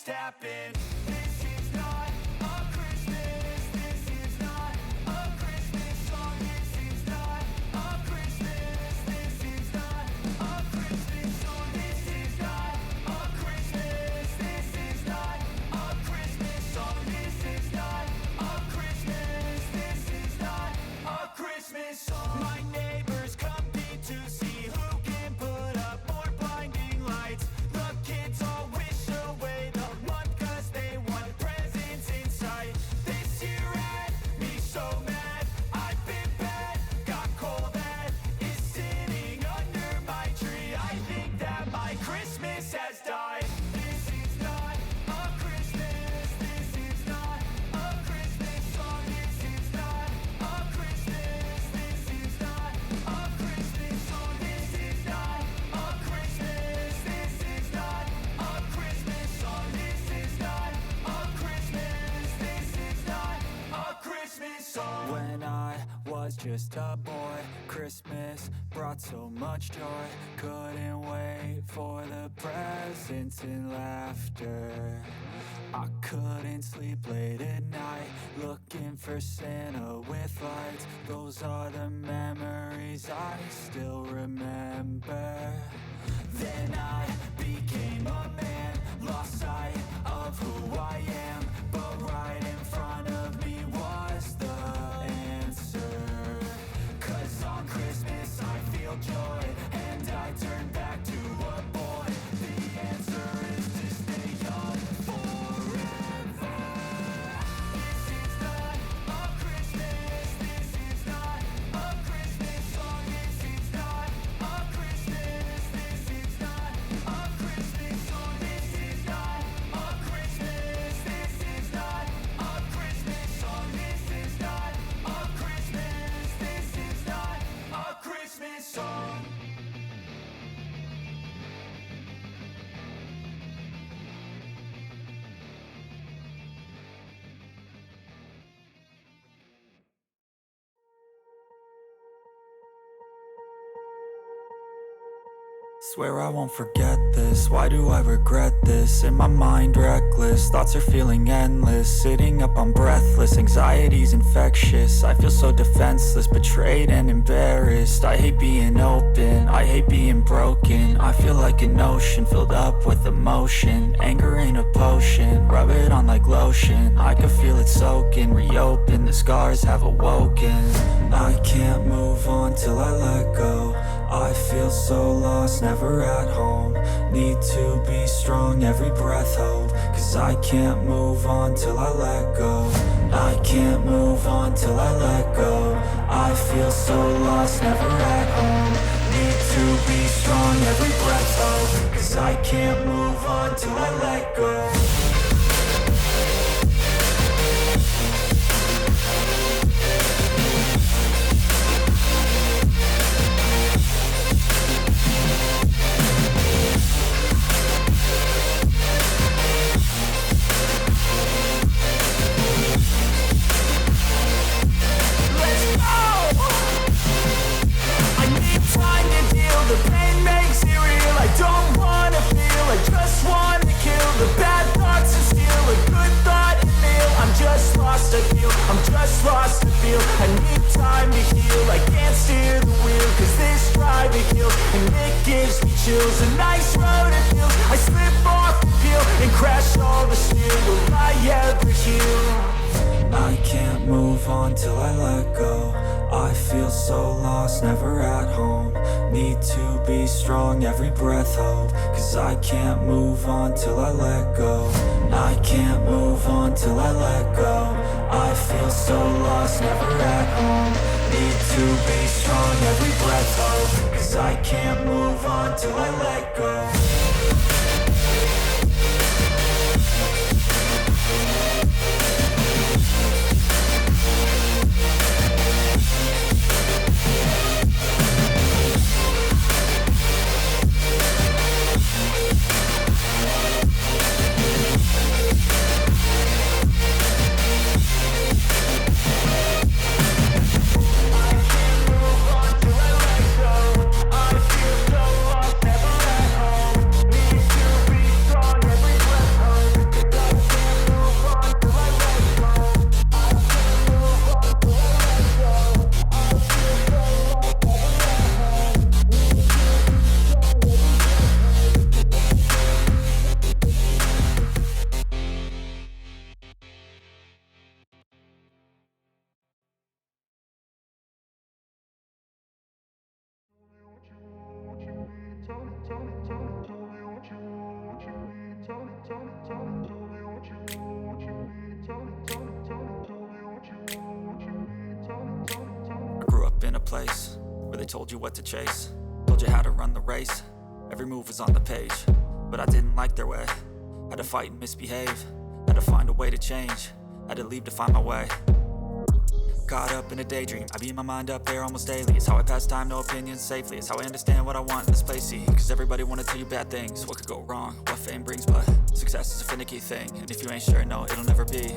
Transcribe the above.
happen. This is not a Christmas. This is not a Christmas song. This is not a Christmas. This is not a Christmas song. This is not a Christmas. This is not a Christmas song. This is not a Christmas. This is not a Christmas song. My neighbors compete to see who can put up more blinding lights. The kids all wish away the month 'cause they want presents in sight. This year had me so mad. I've been bad, got coal that is sitting under my tree. I think that my Christmas has died. This is not a Christmas. This is not a Christmas song. This is not a Christmas. This is not a Christmas song. This is not a Christmas. This is not a Christmas song. This is not a Christmas. This is not a Christmas song. When I was just a boy, Christmas brought so much joy. Couldn't wait for the presents and laughter. I couldn't sleep late at night, looking for Santa with lights. Those are the memories I still remember. Then I became a man, lost sight of who I am. But right in front of me was the answer. 'Cause on Christmas I feel joy, and I turn back to a boy. The answer is to stay young forever. This is not a Christmas. This is not a Christmas song. This is not a Christmas. This is not a Christmas song. This is not a Christmas. This is not a Christmas song. This is not a Christmas. This is not a Christmas song. Swear I won't forget this, why do I regret this? In my mind reckless, thoughts are feeling endless. Sitting up I'm breathless, anxiety's infectious. I feel so defenseless, betrayed and embarrassed. I hate being open, I hate being broken. I feel like an ocean filled up with emotion. Anger ain't a potion, rub it on like lotion. I can feel it soaking, reopen, the scars have awoken. I can't move on till I let go. I feel so lost, never at home. Need to be strong, every breath hold. 'Cause I can't move on till I let go. I can't move on till I let go. I feel so lost, never at home. Need to be strong, every breath hold. 'Cause I can't move on till I let go. The pain makes it real. I don't wanna feel, I just wanna kill the bad thoughts and steal a good thought and feel. I'm just lost, I feel, I'm just lost, I feel. I need time to heal, I can't steer the wheel. 'Cause this drive to kill, and it gives me chills. A nice road it feels, I slip off the peel and crash all the steel. Will I ever heal? I can't move on till I let go. I feel so lost, never at home. Need to be strong, every breath hold. 'Cause I can't move on till I let go. I can't move on till I let go. I feel so lost, never at home. Need to be strong, every breath hold. 'Cause I can't move on till I let go. place where they told you what to chase, told you how to run the race. Every move was on the page, but I didn't like their way. Had to fight and misbehave, had to find a way to change, had to leave to find my way. Caught up in a daydream, I beat my mind up there almost daily. It's how I pass time, no opinions safely. It's how I understand what I want in this place, see. Cause everybody wanna tell you bad things, what could go wrong, what fame brings. But success is a finicky thing, and if you ain't sure, no, it'll never be.